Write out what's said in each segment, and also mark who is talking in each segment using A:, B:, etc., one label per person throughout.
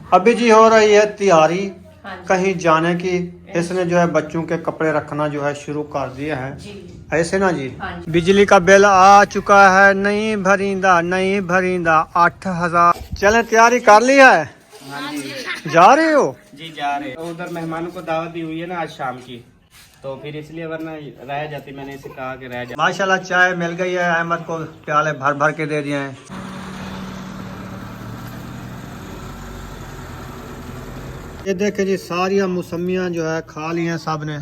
A: अभी जी हो रही है तैयारी
B: हाँ जी।
A: कहीं जाने की। इसने जो है बच्चों के कपड़े रखना जो है शुरू कर दिए हैं।
B: जी।
A: ऐसे ना जी।
B: हाँ जी।
A: बिजली का बिल आ चुका है, नहीं भरींदा 8,000। चले तैयारी कर ली है।
C: हाँ जी।
A: जा रहे हो?
C: जी जा रहे हैं। उधर मेहमानों को दावत दी हुई है ना आज शाम की, तो फिर इसलिए, वरना रह जाती, मैंने इसे कहा कि रह जा।
A: माशाल्लाह चाय मिल गई है, अहमद को प्याले भर भर के दे दिए हैं। ये देखे जी सारी मौसमियाँ जो है खा ली हैं सब ने।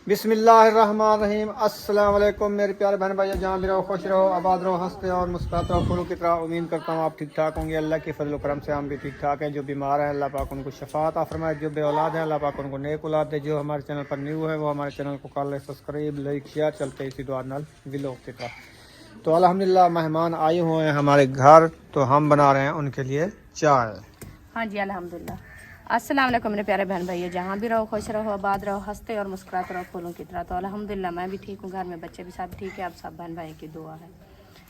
A: बिस्मिल्लाहिर्रहमानिर्रहीम। अस्सलाम वालेकुम मेरे प्यारे बहन भाई, जहाँ भी रहो खुश रहो, आबाद रहो, हंसते और मुस्कुराते रहो फूलों की तरह। उम्मीद करता हूँ आप ठीक ठाक होंगे। अल्लाह के फजल करम से हम भी ठीक ठाक हैं। जो बीमार हैं अल्लाह पाक उनको शफात फरमाए, जो बे औलाद हैं अल्लाह पाक उनको नेक औलाद दे। जो हमारे चैनल पर न्यू है वो हमारे चैनल को कर ले सब्सक्राइब, लाइक, शेयर। चलते इसी दुआ नाल विलोक की तरह। तो अल्हम्दुलिल्लाह मेहमान आए हुए हैं हमारे घर, तो हम बना रहे हैं उनके लिए चाय।
B: हाँ जी अल्हम्दुलिल्लाह। अस्सलाम वालेकुम मेरे प्यारे बहन भाई, जहाँ भी रहो खुश रहो, आबाद रहो, हंसते और मुस्कुराते रहो फूलों की तरह। तो अल्हम्दुलिल्लाह मैं भी ठीक हूँ, घर में बच्चे भी सब ठीक है। आप सब बहन भाई की दुआ है।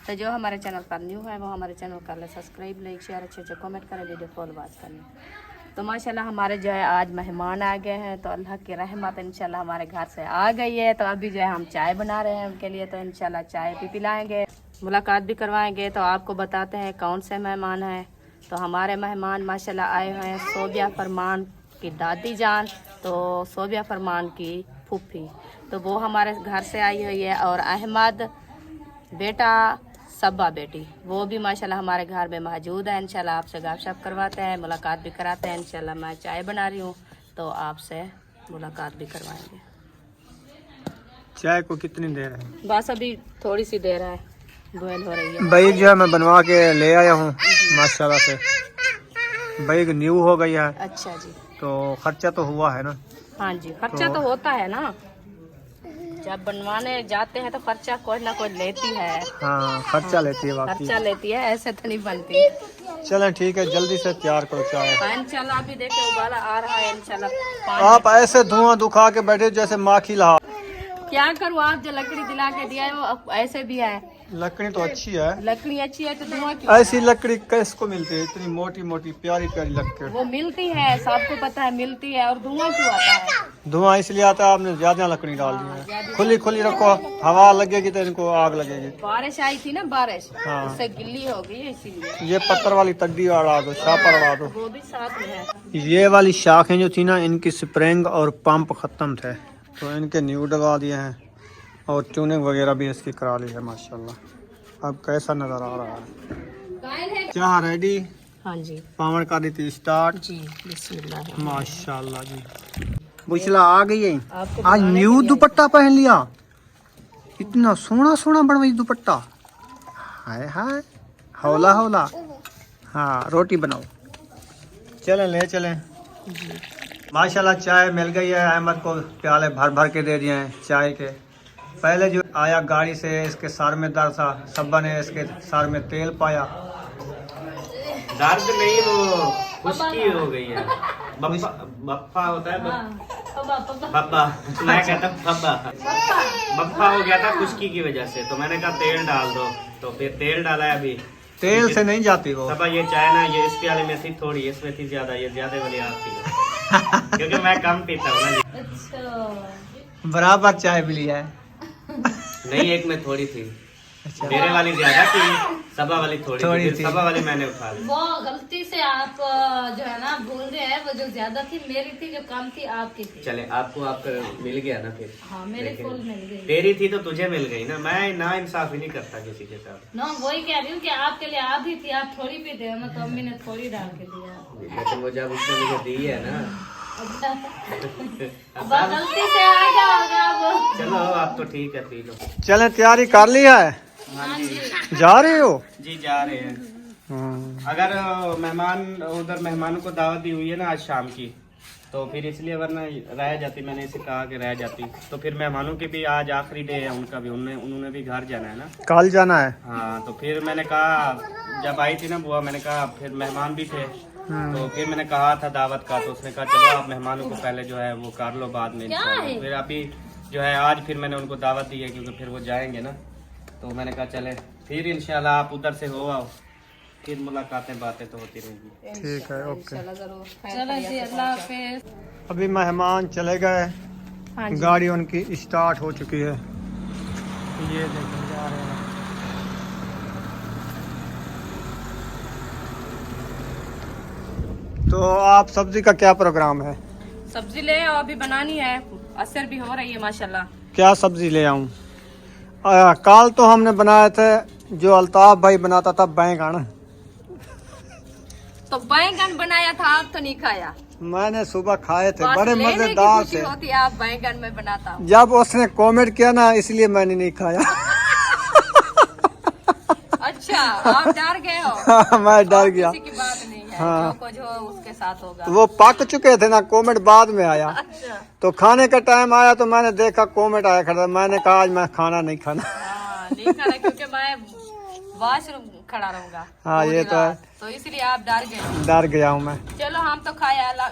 B: तो जो हमारे चैनल पर न्यू है वो हमारे चैनल कर ले सब्सक्राइब, लाइक, शेयर, अच्छे अच्छे कमेंट करें, वीडियो फॉलो वॉच करें। तो माशाल्लाह हमारे जो है आज मेहमान आ गए हैं, तो अल्लाह की रहमत इंशाल्लाह हमारे घर से आ गई है। तो अभी जो है हम चाय बना रहे हैं उनके लिए, तो इंशाल्लाह चाय भी पिलाएंगे, मुलाकात भी करवाएंगे। तो आपको बताते हैं कौन से मेहमान हैं। तो हमारे मेहमान माशाल्लाह आए हुए हैं सोबिया फरमान की दादी जान, तो सोबिया फरमान की फूफी, तो वो हमारे घर से आई हुई है। और अहमद बेटा, सब्बा बेटी, वो भी माशाल्लाह हमारे घर में मौजूद है। इंशाल्लाह आपसे गपशप करवाते हैं, मुलाकात भी कराते हैं। इंशाल्लाह मैं चाय बना रही हूँ तो आपसे मुलाकात भी करवाएंगे।
A: चाय को कितनी देर है?
B: बस अभी थोड़ी सी देर है, बॉयल हो रही है।
A: बैग जो है मैं बनवा के ले आया हूँ माशाल्लाह से। बैग न्यू हो गई है,
B: अच्छा जी।
A: तो खर्चा तो हुआ है ना।
B: हाँ जी, खर्चा तो होता है ना, जब बनवाने जाते हैं तो खर्चा कोई ना कोई लेती है।
A: हाँ खर्चा लेती है बाकी।
B: खर्चा लेती है, ऐसे तो नहीं बनती।
A: चलें ठीक है, जल्दी से तैयार करो चाय।
B: इंशाल्लाह अभी देखे उबाला आ रहा है इंशाल्लाह।
A: आप ऐसे धुआं दुखा के बैठे जैसे माखी लहा।
B: क्या करूँ, आप जो लकड़ी दिला के दिया है वो ऐसे भी है।
A: लकड़ी तो अच्छी है,
B: लकड़ी अच्छी है तो धुआं क्यों?
A: ऐसी लकड़ी किसको मिलती है? इतनी मोटी मोटी प्यारी प्यारी लकड़ी।
B: वो मिलती है, सबको पता है मिलती है, और धुआं क्यों आता है?
A: धुआं इसलिए आता है आपने ज्यादा लकड़ी डाल दी है। खुली खुली रखो, हवा लगेगी तो इनको आग लगेगी।
B: बारिश आई थी ना, बारिश
A: हाँ।
B: उससे गिल्ली हो गई है इसीलिए।
A: ये पत्थर वाली तड्डी अड़ा दो, शापर अड़ा दो।
B: वो भी साथ में है।
A: ये वाली शाखें जो थी ना, इनकी स्प्रिंग और पंप खत्म थे, तो इनके न्यू डलवा दिए हैं और ट्यूनिंग वगैरह भी इसकी करा ली है माशाल्लाह। अब कैसा नजर आ रहा है। चाह रेडी?
B: हाँ जी।
A: पावन का दी थी स्टार्ट
B: जी बिस्मिल्लाह।
A: माशाल्लाह जी। बुशला आ गई है।
B: आपको
A: आज न्यू दुपट्टा पहन लिया, इतना सोना सोना बनवाई दुपट्टा। हाय हाय, हौला हौला। हाँ रोटी बनाओ, चलें ले चलें। माशाल्लाह चाय मिल गई है, अहमद को प्याले भर भर के दे दिए हैं चाय के। पहले जो आया गाड़ी से, इसके सर में दर्द था, सब्बा ने इसके सर में तेल पाया।
C: दर्द नहीं, वो खुश्की हो गई है। बप्पा बप्पा होता है, बप्पा मैं कहता बप्पा बप्पा हो गया था खुश्की की वजह से। तो मैंने कहा तेल डाल दो, तो फिर तेल डाला है अभी।
A: तेल से नहीं जाती वो।
C: सब ये चाय ना, ये इस प्याले में थी थोड़ी, इसमें थी ज्यादा, ये ज्यादा वाली आप थी क्योंकि मैं कम पीता हूँ ना।
B: अच्छा।
A: बराबर चाय मिली है।
C: नहीं, एक में थोड़ी थी।
A: अच्छा।
C: मेरे वाली ज्यादा थी, सबा वाली थोड़ी
A: थोड़ी
C: थी।
A: थी।
C: सबा वाली मैंने उठा ली।
D: वो गलती से आप जो है ना भूल गए हैं, वो जो ज्यादा थी मेरी थी, जो कम थी आपकी थी।
C: चले आपको आपका मिल गया ना फिर।
D: हाँ मेरे
C: लेकिन
D: फुल मिल गई।
C: तेरी थी तो तुझे मिल गई ना। मैं ना इंसाफी नहीं करता किसी के साथ।
D: ना वही कह रही हूँ कि आपके लिए आधी थी, आप थोड़ी पीते हो ना, तो अम्मी ने थोड़ी डाल के दिया।
C: लेकिन वो जब उसने मुझे दी है ना,
D: अब गलती से आ गया होगा अब।
C: चलो आप तो ठीक है, पी लो।
A: चलें तैयारी कर ली है?
C: हाँ जी।
A: जा रहे हो?
C: जी जा रहे हैं। अगर मेहमान, उधर मेहमानों को दावत दी हुई है ना आज शाम की, तो फिर इसलिए, वरना रह जाती, मैंने इसे कहा कि रह जाती। तो फिर मेहमानों के भी आज आखिरी डे है उनका भी, उन्होंने भी घर जाना है ना।
A: कल जाना है।
C: हाँ तो फिर मैंने कहा, जब आई थी ना बुआ, मैंने कहा फिर मेहमान भी थे, तो फिर मैंने कहा था दावत का, तो उसने कहा चलो आप मेहमानों को पहले जो है वो कर लो, बाद में इंशाल्लाह। फिर अभी जो है आज फिर मैंने उनको दावत दी है, क्योंकि फिर वो जाएंगे ना, तो मैंने कहा चले फिर इंशाल्लाह आप उधर से हो आओ, फिर मुलाकातें बातें तो होती रहेंगी।
A: ठीक है, ओके।
D: चलो जी, अल्लाह हाफिज।
A: अभी मेहमान चले गए,
B: हाँ जी।
A: गाड़ी उनकी स्टार्ट हो चुकी है, ये देखें जा रहे हैं। तो आप सब्जी का क्या प्रोग्राम है?
B: सब्जी ले आओ, अभी बनानी है, असर भी हो रही है माशाल्लाह।
A: क्या सब्जी ले आऊं? कल तो हमने बनाए थे, जो अल्ताफ भाई बनाता था, बैंगन।
B: तो बैंगन बनाया था, आप तो नहीं खाया।
A: मैंने सुबह खाए थे,
B: बस
A: बड़े
B: लेने की
A: मजेदार
B: खुशी
A: थे।
B: होती है, आप बैंगन में बनाता हूँ।
A: जब उसने कमेंट किया ना, इसलिए मैंने नहीं खाया।
B: अच्छा, आप डर गए हो?
A: मैं डर
B: और
A: गया।
B: किसी की बात नहीं है,
A: हाँ।
B: जो कुछ हो उसके साथ होगा।
A: वो पक चुके थे ना, कमेंट बाद में आया।
B: अच्छा,
A: तो खाने का टाइम आया तो मैंने देखा कमेंट आया खड़ा, मैंने कहा आज मैं खाना नहीं खाना।
B: हाँ, नहीं खाना, क्योंकि मैं वॉशरूम खड़ा रहूंगा।
A: हाँ, ये तो है।
B: तो इसलिए आप डर गए।
A: डर गया हूँ मैं।
B: चलो, हम तो खाए, अल्लाह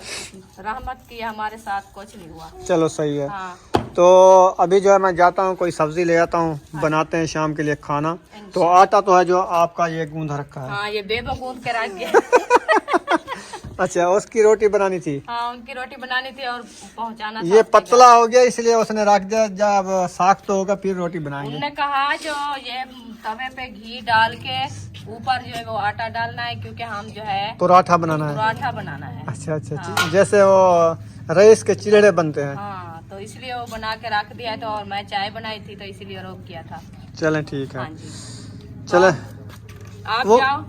B: रहमत की, हमारे साथ कुछ नहीं हुआ।
A: चलो सही है।
B: हाँ,
A: तो अभी जो है मैं जाता हूँ, कोई सब्जी ले आता हूँ, बनाते हैं शाम के लिए खाना। तो आटा तो है जो आपका ये गूंधा रखा है।
B: हाँ, ये बेबा गूंद के रख गया।
A: अच्छा, उसकी रोटी बनानी थी।
B: हाँ, उनकी रोटी बनानी थी और पहुंचाना था।
A: ये पतला हो गया इसलिए उसने रख दिया, जब साग तो होगा फिर रोटी बनाएंगे।
B: उनने कहा जो ये तवे पे घी डाल के ऊपर जो है वो आटा डालना है, क्योंकि हम जो है
A: पराठा बनाना है।
B: पराठा बनाना है।
A: अच्छा अच्छा अच्छा, जैसे वो रईस के चिलड़े बनते हैं।
B: हाँ, तो इसलिए वो बना के रख दिया है। तो और मैं चाय बनाई थी, तो इसलिए रोक किया था।
A: चलें ठीक है,
B: हाँ जी,
A: चले।
B: आप
A: वो
B: जाओ,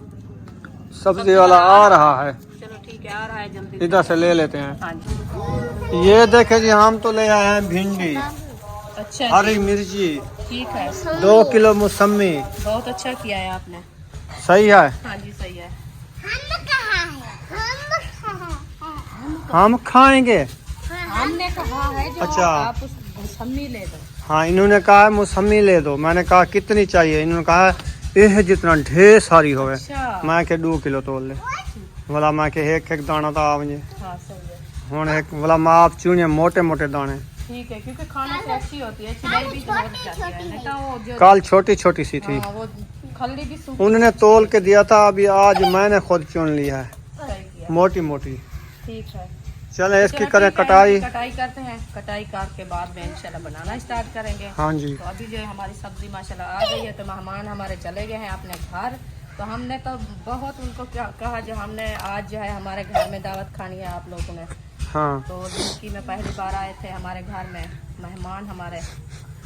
A: सब्जी वाला आ रहा है,
B: चलो ठीक है, आ रहा है, जल्दी
A: इधर से ले लेते हैं।
B: हाँ जी।
A: ये देखे जी, हम तो ले आए हैं भिंडी,
B: अच्छा
A: हरी मिर्ची,
B: ठीक है,
A: 2 किलो मौसमी।
B: बहुत अच्छा किया है आपने।
A: सही है,
B: हाँ जी, सही है।
A: हम खाएंगे।
B: हमने कहा है जो
A: अच्छा।
B: आप उस मौसमी ले दो।
A: हाँ, इन्होंने कहा है मौसमी ले दो, मैंने कहा कितनी चाहिए? इन्होंने कहा यह जितना ढेर सारी होवे।
B: अच्छा,
A: मैं के 2 किलो तोल ले, बोला मैं के एक एक दाना था मुझे।
B: हाँ सही है,
A: हुण एक बोला मैं आप चुने मोटे मोटे दाने।
B: ठीक है, क्योंकि खाने से अच्छी होती है, छिलाई भी तो हो जाती है, नहीं तो वो जो
A: कल छोटी छोटी सी थी,
B: हाँ, वो खल्ली भी सूख।
A: उन्होंने तोल के दिया था, अभी आज मैंने खुद चुन लिया है,
B: सही किया,
A: मोटी मोटी।
B: ठीक है।
A: चले इसकी
B: चलो
A: करें
B: ठीक है,
A: कटाई।
B: कटाई करते हैं, कटाई काट के बाद में इंशाल्लाह बनाना स्टार्ट करेंगे।
A: हाँ जी,
B: तो अभी जो है हमारी सब्जी माशाल्लाह आ गई है, तो मेहमान हमारे चले गए हैं अपने घर। तो हमने तो बहुत उनको क्या कहा, जो हमने आज जो है हमारे घर में दावत खानी है आप लोगों ने।
A: हाँ
B: तो जिनकी में पहली बार आए थे हमारे घर में मेहमान हमारे,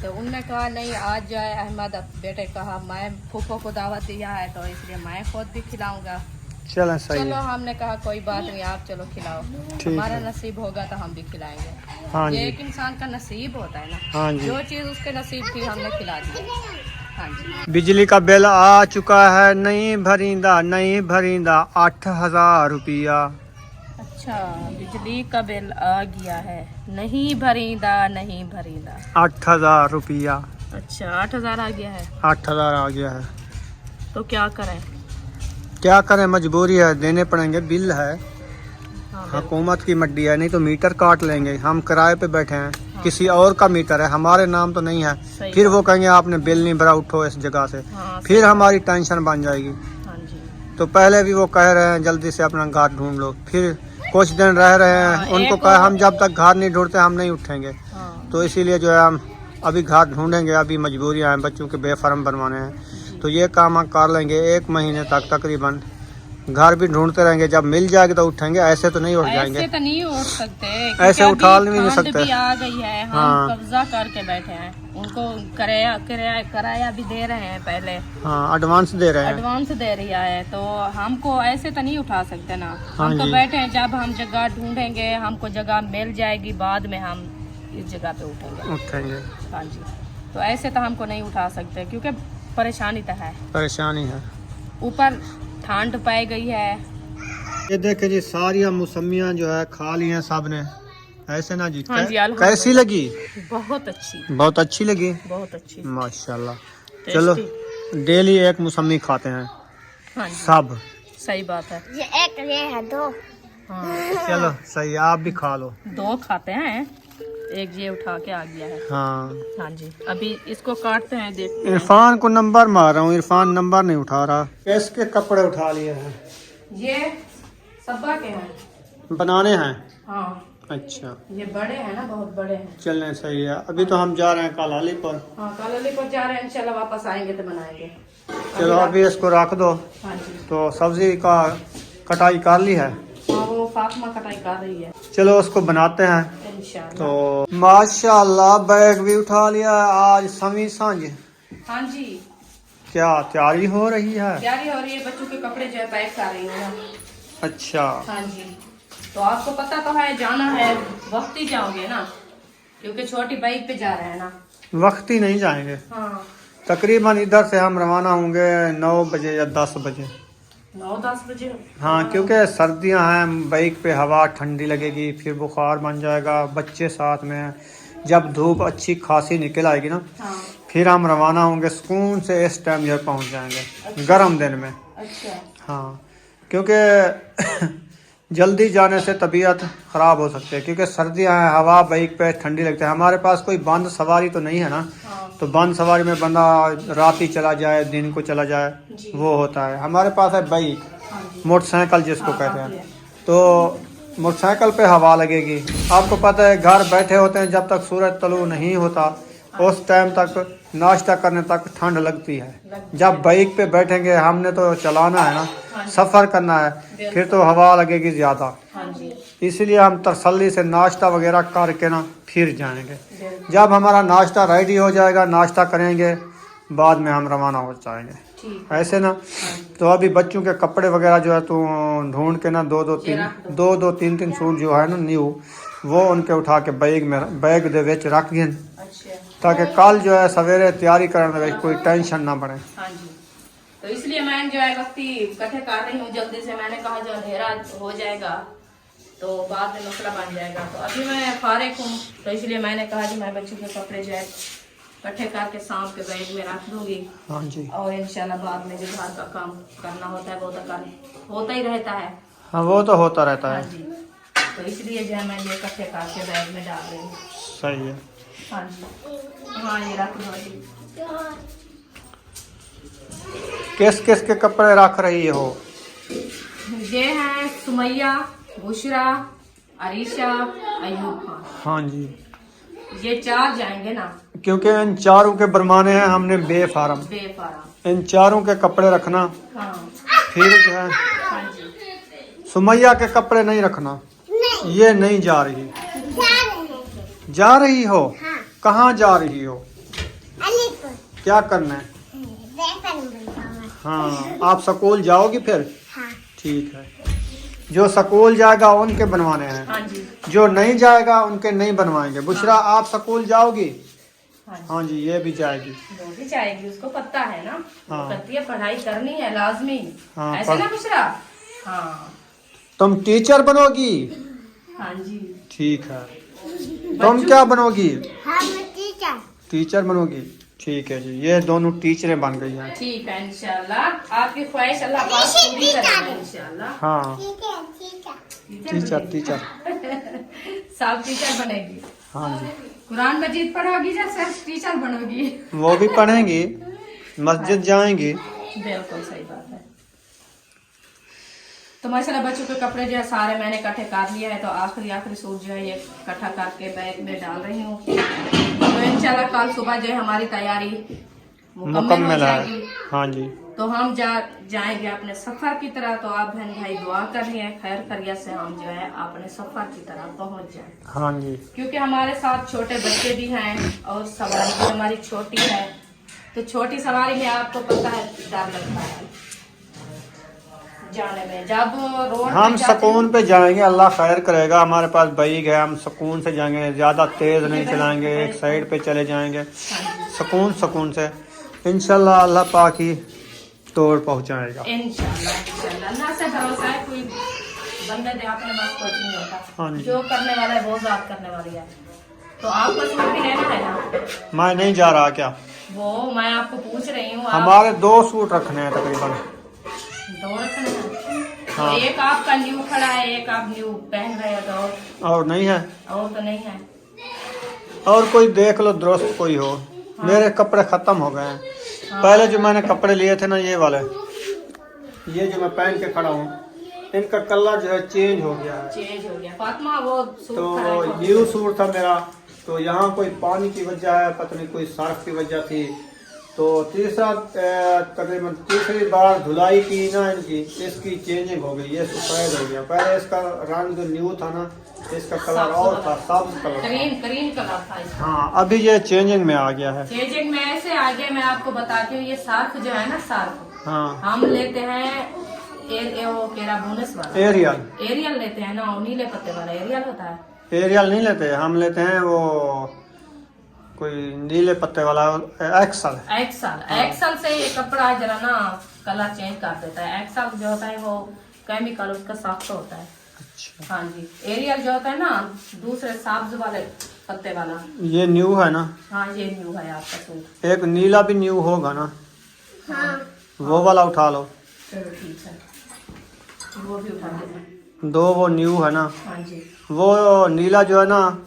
B: तो उनने कहा नहीं, आज जो है अहमद बेटे कहा मैं फूफो को दावत दिया है, तो इसलिए मैं खुद भी खिलाऊंगा।
A: चलें सही
B: चलो,
A: है।
B: हमने कहा कोई बात नहीं, आप चलो खिलाओ,
A: ठीक
B: हमारा
A: है।
B: नसीब होगा तो हम भी खिलाएंगे।
A: हाँ
B: ये
A: जी,
B: एक इंसान का नसीब होता है ना,
A: हाँ जी।
B: जो चीज़ उसके नसीब थी हमने खिला दी। हाँ जी,
A: बिजली का बिल आ चुका है, नहीं भरींदा नहीं भरींदा, 8000 रुपया।
B: अच्छा, बिजली का बिल आ गया है, नहीं भरींदा नहीं भरींदा।
A: 8000 रुपया,
B: अच्छा, 8000 आ गया है,
A: 8000 आ गया है।
B: तो क्या करें?
A: क्या करें, मजबूरी है, देने पड़ेंगे, बिल है,
B: हाँ,
A: हुकूमत की मड्डी है, नहीं तो मीटर काट लेंगे। हम किराए पे बैठे हैं, किसी और का मीटर है, हमारे नाम तो नहीं है।
B: सही
A: फिर
B: बात।
A: वो कहेंगे आपने बिल नहीं भरा, उठो इस जगह से,
B: हाँ,
A: फिर हमारी टेंशन बन जाएगी।
B: हाँ जी,
A: तो पहले भी वो कह रहे हैं जल्दी से अपना घर ढूंढ लो, फिर कुछ दिन रह रहे हैं,
B: हाँ,
A: उनको
B: एक
A: कहा
B: और-
A: हम जब तक घर नहीं ढूंढते हम नहीं उठेंगे।
B: हाँ,
A: तो इसीलिए जो है हम अभी घर ढूंढेंगे, अभी मजबूरियाँ हैं, बच्चों के बेफार्म बनवाने हैं, तो ये काम हम कर लेंगे 1 महीने तक तकरीबन। घर भी ढूंढते रहेंगे, जब मिल जाएगी तो उठेंगे, ऐसे तो नहीं उठ जाएंगे।
B: ऐसे तो नहीं उठ सकते,
A: ऐसे
B: क्योंकि
A: उठा
B: अभी
A: भी नहीं
B: ठंड
A: सकते।
B: भी आ गई है, हम
A: हाँ।
B: कब्जा करके बैठे हैं, उनको किराया भी दे रहे हैं, पहले
A: हाँ, एडवांस दे रहे हैं।
B: एडवांस दे रही है, तो हमको ऐसे तो नहीं उठा सकते ना।
A: हाँ
B: हम तो
A: जी।
B: बैठे हैं, जब हम जगह ढूंढेंगे, हमको जगह मिल जाएगी, बाद में हम इस जगह पे उठेंगे।
A: उठेंगे,
B: हाँ जी, तो ऐसे तो हमको नहीं उठा सकते, क्योंकि परेशानी तो है,
A: परेशानी है।
B: ऊपर ठंड पाई गई है।
A: ये देखे जी, सारी मौसमियाँ जो है खा ली हैं सब ने, ऐसे ना जी।
B: हाँ जी,
A: कैसी लगी?
B: बहुत अच्छी,
A: बहुत अच्छी लगी,
B: बहुत अच्छी,
A: माशाल्लाह।
B: टेस्टी।
A: चलो डेली एक मौसमी खाते हैं
B: हाँ जी,
A: सब।
B: सही बात है।
E: ये है 2।
B: हाँ,
A: चलो सही है, आप भी खा लो।
B: 2 खाते हैं, एक ये उठा के आ गया है।
A: हाँ
B: हाँ जी, अभी इसको काटते हैं, देखते हैं।
A: इरफान को नंबर मार रहा हूँ, इरफान नंबर नहीं उठा रहा। कैसे कपड़े उठा लिए हैं?
B: ये सब्बा के हैं,
A: बनाने हैं।
B: हाँ
A: अच्छा,
B: ये बड़े हैं ना, बहुत बड़े हैं।
A: चलने सही है। अभी तो हम जा रहे हैं कालाली पर।
B: हाँ कालाली पर जा रहे हैं, इंशाल्लाह वापस आएंगे तो बनाएंगे।
A: चलो अभी इसको रख दो।
B: हाँ जी,
A: तो सब्जी का कटाई कर ली है?
B: हाँ वो फातिमा कटाई कर रही है,
A: चलो उसको बनाते हैं।
B: इंशाल्लाह।
A: तो माशाल्लाह बैग भी उठा लिया आज समी सांझ।
B: हाँ जी,
A: क्या तैयारी हो रही है?
B: तैयारी हो रही है, बच्चों के कपड़े जो है पैक कर रही हूँ ना।
A: अच्छा,
B: हाँ जी, तो आपको पता तो है, जाना है वक्त ही जाओगे ना, क्योंकि छोटी बाइक पे जा रहे हैं ना।
A: वक्त ही नहीं जाएंगे।
B: हाँ
A: तकरीबन इधर से हम रवाना होंगे 9 बजे या 10 बजे।
B: 9-10 बजे।
A: हाँ, क्योंकि सर्दियां हैं, बाइक पे हवा ठंडी लगेगी, फिर बुखार बन जाएगा, बच्चे साथ में हैं। जब धूप अच्छी खासी निकल आएगी ना,
B: हाँ
A: फिर हम रवाना होंगे सुकून से, इस टाइम जो पहुंच जाएंगे गर्म दिन में।
B: अच्छा,
A: हाँ, क्योंकि जल्दी जाने से तबीयत ख़राब हो सकती है, क्योंकि सर्दियां हैं, हवा बाइक पे ठंडी लगती है। हमारे पास कोई बंद सवारी तो नहीं है ना,
B: हाँ
A: तो बंद सवारी में बंदा रात ही चला जाए, दिन को चला जाए,
B: जी।
A: वो होता है। हमारे पास है बाइक,
B: हाँ जी,
A: मोटरसाइकिल जिसको
B: हाँ,
A: कहते
B: काफी
A: हैं।
B: है।
A: तो मोटरसाइकिल पे हवा लगेगी। आपको पता है घर बैठे होते हैं, जब तक सूरज तलू नहीं होता उस टाइम तक नाश्ता करने तक ठंड लगती है। जब बाइक पे बैठेंगे, हमने तो चलाना है ना, सफ़र करना है, फिर तो हवा लगेगी ज़्यादा।
B: हाँ जी,
A: इसलिए हम तसल्ली से नाश्ता वगैरह करके ना फिर जाएंगे।
B: बिल्कुल,
A: जब हमारा नाश्ता रेडी हो जाएगा, नाश्ता करेंगे, बाद में हम रवाना हो जाएंगे,
B: ठीक,
A: ऐसे ना।
B: हाँ जी,
A: तो अभी बच्चों के कपड़े वगैरह जो है तो ढूंढ के ना दो तीन सूट जो है ना न्यू, वो उनके उठा के बैग दे विच रख दिए,
B: अच्छा,
A: ताकि कल जो है सवेरे तैयारी करने में कोई टेंशन ना बने।
B: हाँ जी। तो इसलिए मैं जो है वक्ती इकट्ठे कर रही हूँ जल्दी से। मैंने कहा जो अंधेरा हो जाएगा तो बाद में मसला बन जाएगा। तो अभी मैं फारिग हूँ, तो इसलिए मैंने कहा कि मैं बच्चों के कपड़े जो है इकट्ठे करके शाम के बैग में रख दूंगी,
A: हाँ जी,
B: और इंशाल्लाह बाद में जो घर का काम करना होता है वो तो होता ही रहता है।
A: हाँ वो तो होता रहता
B: हाँ
A: है।
B: जी, तो इसलिए जो है मैं ये इकट्ठे करके बैग में डाल रही हूँ।
A: सही है।
B: हाँ जी, हाँ ये रख दो जी।
A: किस किस के कपड़े रख रही हो?
B: ये हैं सुमैया, बुशरा, अरीशा, अयूब खान।
A: हाँ जी,
B: ये 4 जाएंगे ना,
A: क्योंकि इन चारों के बरमाने हैं हमने बेफारम।
B: बेफारा।
A: इन चारों के कपड़े रखना,
B: हाँ
A: फिर जो है
B: हाँ जी,
A: सुमैया के कपड़े नहीं रखना। ये नहीं जा रही। जा रही हो? कहाँ जा रही हो? क्या करना है? हाँ, आप स्कूल जाओगी फिर? ठीक है। जो स्कूल जाएगा उनके बनवाने हैं,
B: हाँ जी,
A: जो नहीं जाएगा उनके नहीं बनवाएंगे। बुशरा आप स्कूल जाओगी?
B: हाँ जी,
A: हाँ जी, ये भी जाएगी।
B: वो भी जाएगी, उसको पता है ना।
A: हाँ।
B: कहती है पढ़ाई करनी है लाजमी।
A: हाँ,
B: ऐसे ना बुशरा? हाँ
A: तुम टीचर बनोगी?
B: हाँ जी,
A: ठीक है। तुम क्या बनोगी? टीचर बनोगी? ठीक है जी, ये दोनों टीचरें बन गई हैं।
B: ठीक है इंशाल्लाह। आपकी ख्वाहिश अल्लाह पाक पूरी करेगा इंशाल्लाह।
A: हाँ, टीचर टीचर।
B: सब टीचर बनेगी।
A: हाँ जी,
B: कुरान मजीद पढ़ोगी या सिर्फ टीचर बनोगी?
A: वो भी पढ़ेंगी, मस्जिद जाएंगी।
B: बिल्कुल सही बात है। तो माशाल्लाह बच्चों के कपड़े जो है सारे मैंने इकट्ठे कर लिए हैं। तो आखिरी सूट जो है ये इकट्ठा करके बैग में डाल रही हूँ। तो इंशाल्लाह कल सुबह जो है हमारी तैयारी मुकम्मल हो
A: है।
B: जाएगी।
A: हाँ जी,
B: तो हम जाएंगे अपने सफर की तरह। तो आप बहन भाई दुआ करनी है, खैर खैरियत से हम जो है अपने सफर की तरह पहुंच जाए।
A: हाँ जी,
B: क्योंकि हमारे साथ छोटे बच्चे भी हैं और सवारी भी हमारी छोटी है। तो छोटी सवारी में आपको पता है डर लगता है जाने में। जब रोड
A: हम
B: पे जाते
A: सुकून पे जाएंगे, अल्लाह खैर करेगा। हमारे पास बाइक है, हम सुकून से जाएंगे, ज़्यादा तेज़ नहीं चलाएंगे, एक साइड पे चले जाएंगे सुकून से। इंशाल्लाह अल्लाह पाक ही तोड़ पहुंचाएगा।
B: इंशाल्लाह अल्लाह से भरोसा है। कोई बंदे दे अपने पास कुछ नहीं
A: हाँ
B: होता।
A: जी।
B: जो करने वाला है वो जात करने वाली है। तो आपको सूट भी लेना है ना?
A: मैं नहीं जा रहा क्या?
B: वो मैं आपको पूछ रही हूँ।
A: हमारे 2 सूट रखने हैं तकरीबन।
B: 2 रखने हैं।
A: हाँ।
B: तो एक आपका न्यू खड़ा है, एक आप न्यू पहन रहे हो। तो
A: और नहीं है?
B: और तो नहीं है।
A: और कोई देख लो दोस्त कोई हो। मेरे कपड़े खत्म हो गए हैं। पहले जो मैंने कपड़े लिए थे ना, ये वाले, ये जो मैं पहन के खड़ा हूँ, इनका कलर जो है चेंज हो गया है।
B: चेंज हो गया फातिमा, वो सूट
A: तो
B: खराब हो
A: न्यू सूट था मेरा, तो यहाँ कोई पानी की वजह है, पता नहीं कोई सर्फ की वजह थी। तो तकरीबन तीसरी बार धुलाई की ना इनकी, इसकी चेंजिंग हो गई, ये सफेद हो गया। पहले इसका रंग जो न्यू था ना, इसका कलर और था, सब्ज कलर था।
B: करीम कलर था इसका।
A: हाँ, अभी ये चेंजिंग में आ गया है।
B: चेंजिंग में ऐसे आगे मैं आपको बताती हूँ, ये सार्फ जो है ना, सार्फ
A: हाँ,
B: हम लेते हैं वो केरा बोनस वाला, एरियल लेते हैं ना, नीले पत्ते वाला एरियल होता है।
A: एरियल नहीं लेते, हम लेते हैं वो कोई नीले पत्ते वाला एक्सल।
B: एक्सल से ये कपड़ा जरा ना कलर चेंज कर देता है। एक्सल जो होता है वो केमिकल उसका सॉफ्ट होता है।
A: अच्छा।
B: हाँ जी, एरियल जो होता है ना दूसरे सब्ज वाले पत्ते वाला,
A: ये न्यू है ना?
B: हाँ ये न्यू है आपका सूट।
A: एक नीला भी न्यू होगा ना?
B: हाँ
A: वो वाला उठा लो।
B: चलो ठीक है, वो भी उठा देना।
A: 2 वो न्यू है ना?
B: हाँ जी।
A: वो नीला जो है ना,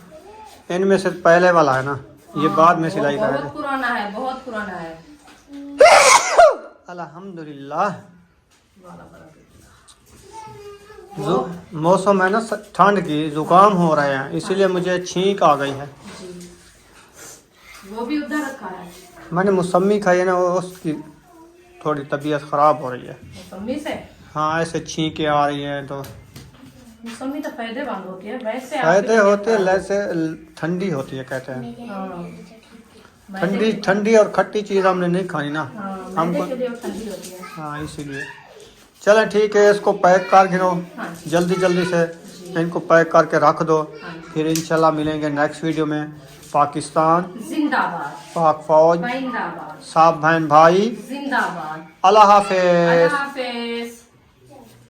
A: इनमें से पहले वाला है ना, ये बाद में सिलाई करा
B: बहुत पुराना है, बहुत पुराना है।
A: अल्हम्दुलिल्लाह। मौसम है ना ठंड की, जुकाम हो रहे हैं, इसीलिए मुझे छींक आ गई है।
B: जी, वो भी उधर रखा है।
A: मैंने मौसमी खाई है ना, वो उसकी थोड़ी तबीयत खराब हो रही है।
B: मौसमी से?
A: हाँ, ऐसे छींके आ रही हैं तो।
B: मौसमी तो फायदेमंद होती है वैसे।
A: फायदे होते हैं, वैसे ठंडी होती है कहते हैं।
B: हाँ,
A: ठंडी और खट्टी चीज़ हमने नहीं खानी ना, हमको।
B: मैदे के लिए वो ठंडी होती है।
A: हाँ, इसीलिए। चले ठीक है, इसको पैक कर गिनो
B: हाँ।
A: जल्दी से, इनको पैक करके रख दो।
B: हाँ।
A: फिर इंशाल्लाह मिलेंगे नेक्स्ट वीडियो में। पाकिस्तान
B: जिंदाबाद,
A: पाक फौज,
B: जिंदाबाद,
A: साहब बहन भाई,
B: जिंदाबाद।
A: अल्लाह हाफिज।
B: अल्लाह हाफिज।